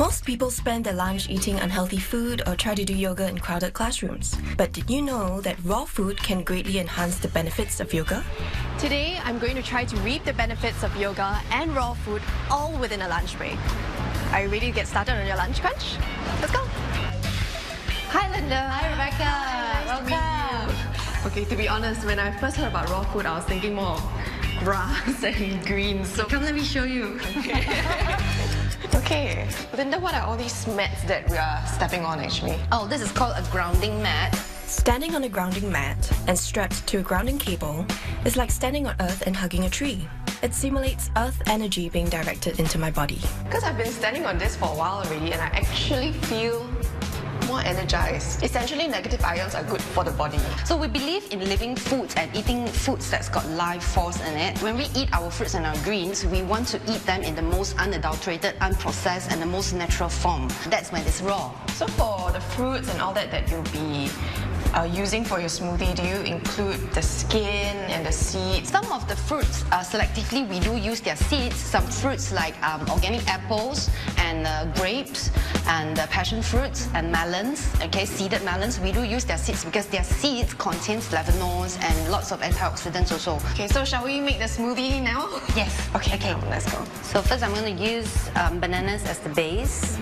Most people spend their lunch eating unhealthy food or try to do yoga in crowded classrooms. But did you know that raw food can greatly enhance the benefits of yoga? Today, I'm going to try to reap the benefits of yoga and raw food all within a lunch break. Are you ready to get started on your lunch crunch? Let's go! Hi Linda. Hi Rebecca. Welcome. Okay, to be honest, when I first heard about raw food, I was thinking more of grass and greens. So come let me show you. Okay, Linda, what are all these mats that we are stepping on actually? Oh, this is called a grounding mat. Standing on a grounding mat and strapped to a grounding cable is like standing on earth and hugging a tree. It simulates earth energy being directed into my body. Because I've been standing on this for a while already and I actually feel more energized. Essentially, negative ions are good for the body. So we believe in living foods and eating foods that's got life force in it. When we eat our fruits and our greens, we want to eat them in the most unadulterated, unprocessed, and the most natural form. That's when it's raw. So for the fruits and all that you'll be using for your smoothie, do you include the skin and the seeds? Some of the fruits, selectively, we do use their seeds. Some fruits like organic apples and grapes and passion fruits and melons, okay, seeded melons, we do use their seeds because their seeds contain flavonoids and lots of antioxidants also. Okay, so shall we make the smoothie now? Yes. Okay, let's go. So first I'm going to use bananas as the base.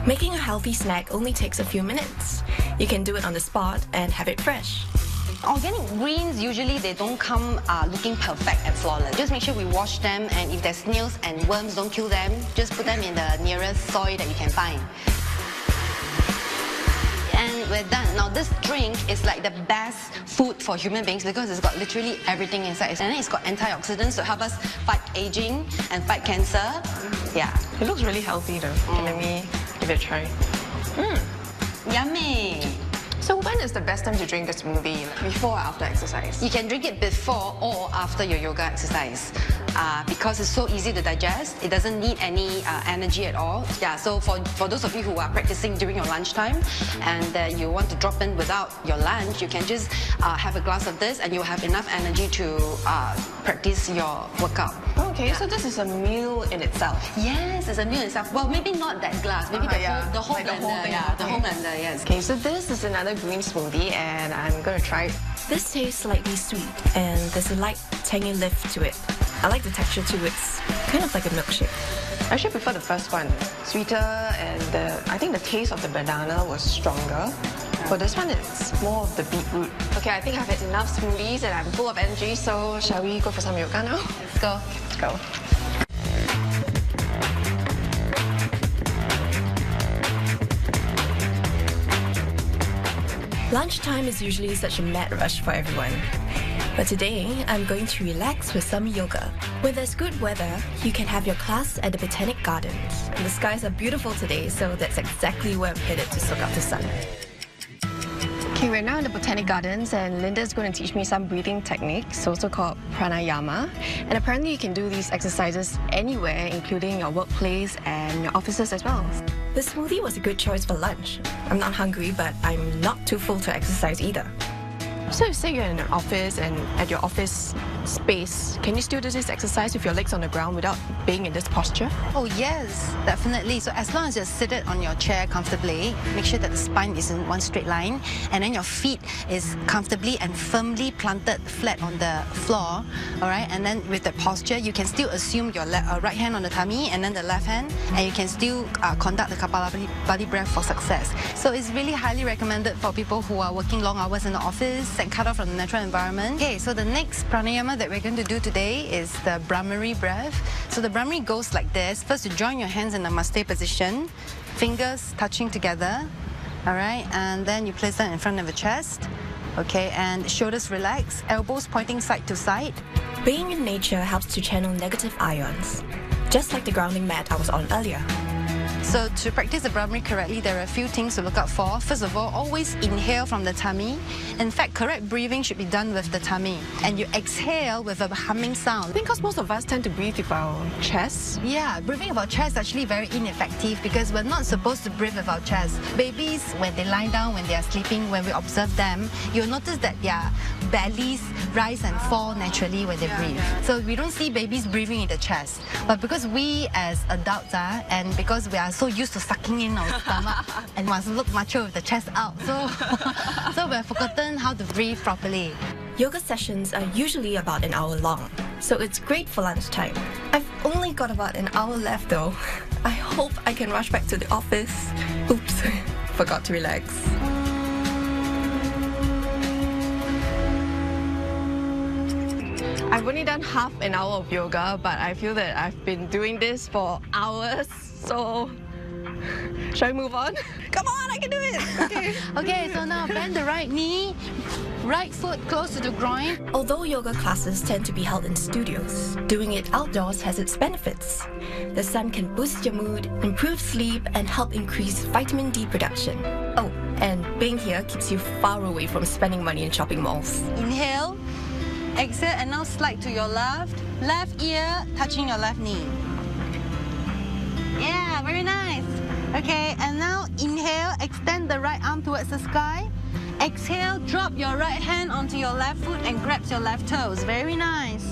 Making a healthy snack only takes a few minutes. You can do it on the spot and have it fresh. Organic greens, usually they don't come looking perfect and flawless. Just make sure we wash them, and if there's snails and worms, don't kill them. Just put them in the nearest soil that you can find. And we're done. Now this drink is like the best food for human beings because it's got literally everything inside. And then it's got antioxidants to help us fight aging and fight cancer. Yeah. It looks really healthy though. Okay, let me give it a try. Yummy! So when is the best time to drink a smoothie? Before or after exercise? You can drink it before or after your yoga exercise because it's so easy to digest. It doesn't need any energy at all. Yeah, so for those of you who are practicing during your lunchtime and you want to drop in without your lunch, you can just have a glass of this and you'll have enough energy to practice your workout. Okay, yeah. So this is a meal in itself. Yes, it's a meal in itself. Well, maybe not that glass, maybe the whole like blender. The whole thing. Yeah, the whole blender, yes. Okay, so this is another green smoothie and I'm going to try it. This tastes slightly sweet and there's a light tangy lift to it. I like the texture too, it's kind of like a milkshake. I actually prefer the first one. Sweeter and I think the taste of the banana was stronger. For this one, it's more of the beetroot. Okay, I think I've had enough smoothies and I'm full of energy, so shall we go for some yoga now? Let's go. Let's go. Lunchtime is usually such a mad rush for everyone. But today, I'm going to relax with some yoga. When there's good weather, you can have your class at the Botanic Gardens. The skies are beautiful today, so that's exactly where I'm headed to soak up the sun. Okay, we're now in the Botanic Gardens and Linda's going to teach me some breathing techniques, also called pranayama. And apparently you can do these exercises anywhere, including your workplace and your offices as well. The smoothie was a good choice for lunch. I'm not hungry, but I'm not too full to exercise either. So you say you're in an office and at your office space, can you still do this exercise with your legs on the ground without being in this posture? Oh yes, definitely. So as long as you're seated on your chair comfortably, make sure that the spine is in one straight line and then your feet is comfortably and firmly planted flat on the floor, all right? And then with the posture, you can still assume your right hand on the tummy and then the left hand, and you can still conduct the Kapalabhati breath for success. So it's really highly recommended for people who are working long hours in the office and cut off from the natural environment. Okay, so the next pranayama that we're going to do today is the Brahmari breath. So the Brahmari goes like this. First, you join your hands in Namaste position, fingers touching together, all right? And then you place them in front of the chest, okay? And shoulders relax, elbows pointing side to side. Being in nature helps to channel negative ions, just like the grounding mat I was on earlier. So to practice the Brahmari correctly, there are a few things to look out for. First of all, always inhale from the tummy. In fact, correct breathing should be done with the tummy. And you exhale with a humming sound. I think because most of us tend to breathe with our chest. Yeah, breathing with our chest is actually very ineffective because we're not supposed to breathe with our chest. Babies, when they lie down, when they are sleeping, when we observe them, you'll notice that their bellies rise and fall naturally when they breathe. So we don't see babies breathing in the chest. But because we as adults and because we are so used to sucking in our stomach and must look macho with the chest out. So we've forgotten how to breathe properly. Yoga sessions are usually about an hour long, so it's great for lunchtime. I've only got about an hour left though. I hope I can rush back to the office. Oops, forgot to relax. I've only done half an hour of yoga, but I feel that I've been doing this for hours, so should I move on? Come on, I can do it! Okay. Okay, so now bend the right knee, right foot close to the groin. Although yoga classes tend to be held in studios, doing it outdoors has its benefits. The sun can boost your mood, improve sleep, and help increase vitamin D production. Oh, and being here keeps you far away from spending money in shopping malls. Inhale, exhale, and now slide to your left. Left ear touching your left knee. Yeah, very nice. Okay, and now inhale, extend the right arm towards the sky. Exhale, drop your right hand onto your left foot and grab your left toes. Very nice.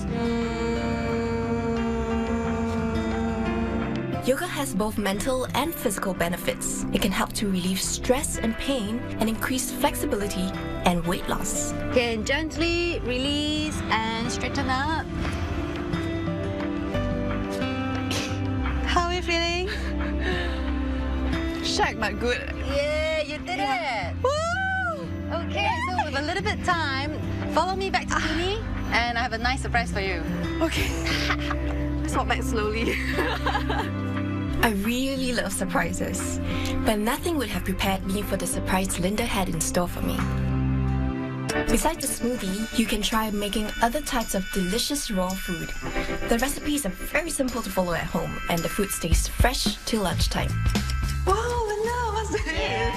Yoga has both mental and physical benefits. It can help to relieve stress and pain and increase flexibility and weight loss. Okay, and gently release and straighten up. How are you feeling? Shag but good. Yeah, you did it. Woo! Okay, so with a little bit time, follow me back to uni and I have a nice surprise for you. Okay. Let's walk back slowly. I really love surprises, but nothing would have prepared me for the surprise Linda had in store for me. Besides the smoothie, you can try making other types of delicious raw food. The recipes are very simple to follow at home, and the food stays fresh till lunchtime. Wow, Linda, what's this?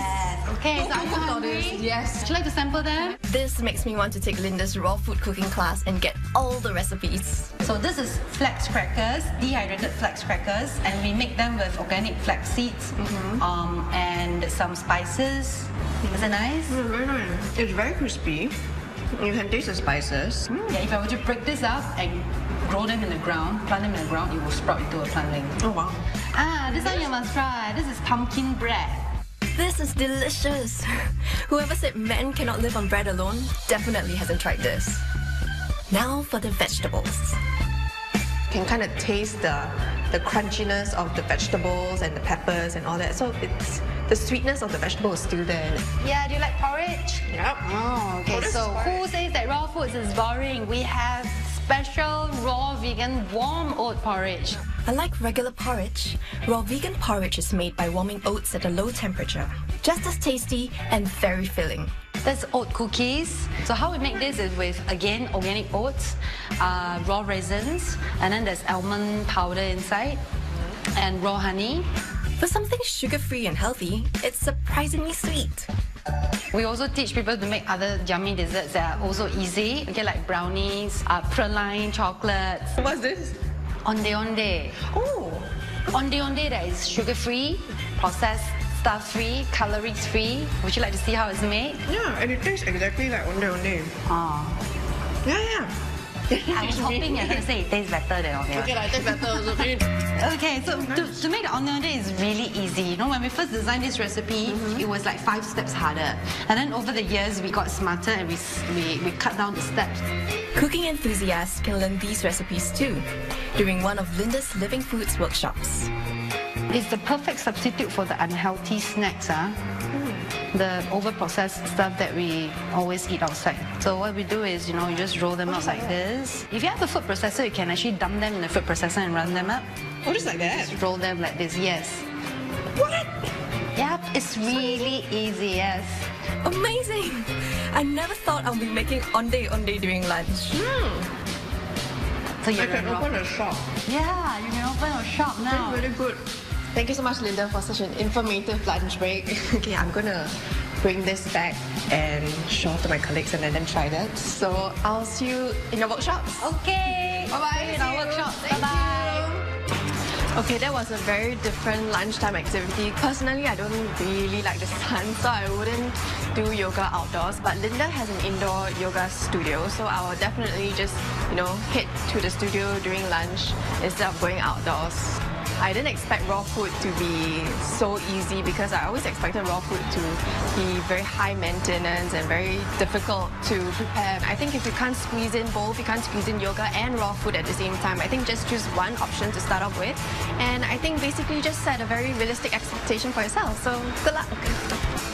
Okay, so are you hungry? Yes. Would you like to sample them? This makes me want to take Linda's raw food cooking class and get all the recipes. So this is flax crackers, dehydrated flax crackers, and we make them with organic flax seeds and some spices. Is it nice? Very nice. It's very crispy. You can taste the spices. Yeah, if I were to break this up and grow them in the ground, plant them in the ground, it will sprout into a plantling. Oh wow. Ah, this one you must try. This is pumpkin bread. This is delicious. Whoever said men cannot live on bread alone definitely hasn't tried this. Now for the vegetables. You can kind of taste the crunchiness of the vegetables and the peppers and all that. So it's the sweetness of the vegetable is still there. Yeah, do you like porridge? Yep. Oh, okay. So who says that raw foods is boring? We have special raw vegan warm oat porridge. Unlike regular porridge, raw vegan porridge is made by warming oats at a low temperature. Just as tasty and very filling. That's oat cookies. So how we make this is with, again, organic oats, raw raisins, and then there's almond powder inside, and raw honey. For something sugar-free and healthy, it's surprisingly sweet. We also teach people to make other yummy desserts that are also easy, okay, like brownies, praline chocolates. What's this? Onde onde. Oh, Onde onde that is sugar-free, processed, stuff-free, calories-free. Would you like to see how it's made? yeah, and it tastes exactly like onde onde. Oh. Yeah. I was hoping you're going to say it tastes better than onde onde. Okay, I take better also. Okay, so to make the onde onde is really easy. You know, when we first designed this recipe, it was like 5 steps harder. And then over the years, we got smarter and we cut down the steps. Cooking enthusiasts can learn these recipes too, during one of Linda's Living Foods workshops. It's the perfect substitute for the unhealthy snacks, the over-processed stuff that we always eat outside. So what we do is, you know, you just roll them up like this. If you have a food processor, you can actually dump them in the food processor and run them up. Oh, just like that? Just roll them like this, yes. What? Yep, it's really easy, yes. Amazing! I never thought I'll be making onde onde during lunch. So you I can open a shop. Yeah, you can open a shop now. Really good. Thank you so much, Linda, for such an informative lunch break. Okay, I'm gonna bring this back and show off to my colleagues and let them try that. So I'll see you in your workshops. Okay. Bye-bye. In our workshop. Bye-bye. Okay, that was a very different lunchtime activity. Personally, I don't really like the sun, so I wouldn't do yoga outdoors. But Linda has an indoor yoga studio, so I will definitely just, head to the studio during lunch instead of going outdoors. I didn't expect raw food to be so easy because I always expected raw food to be very high maintenance and very difficult to prepare. I think if you can't squeeze in both, you can't squeeze in yoga and raw food at the same time, I think just choose one option to start off with. And I think basically just set a very realistic expectation for yourself. So good luck.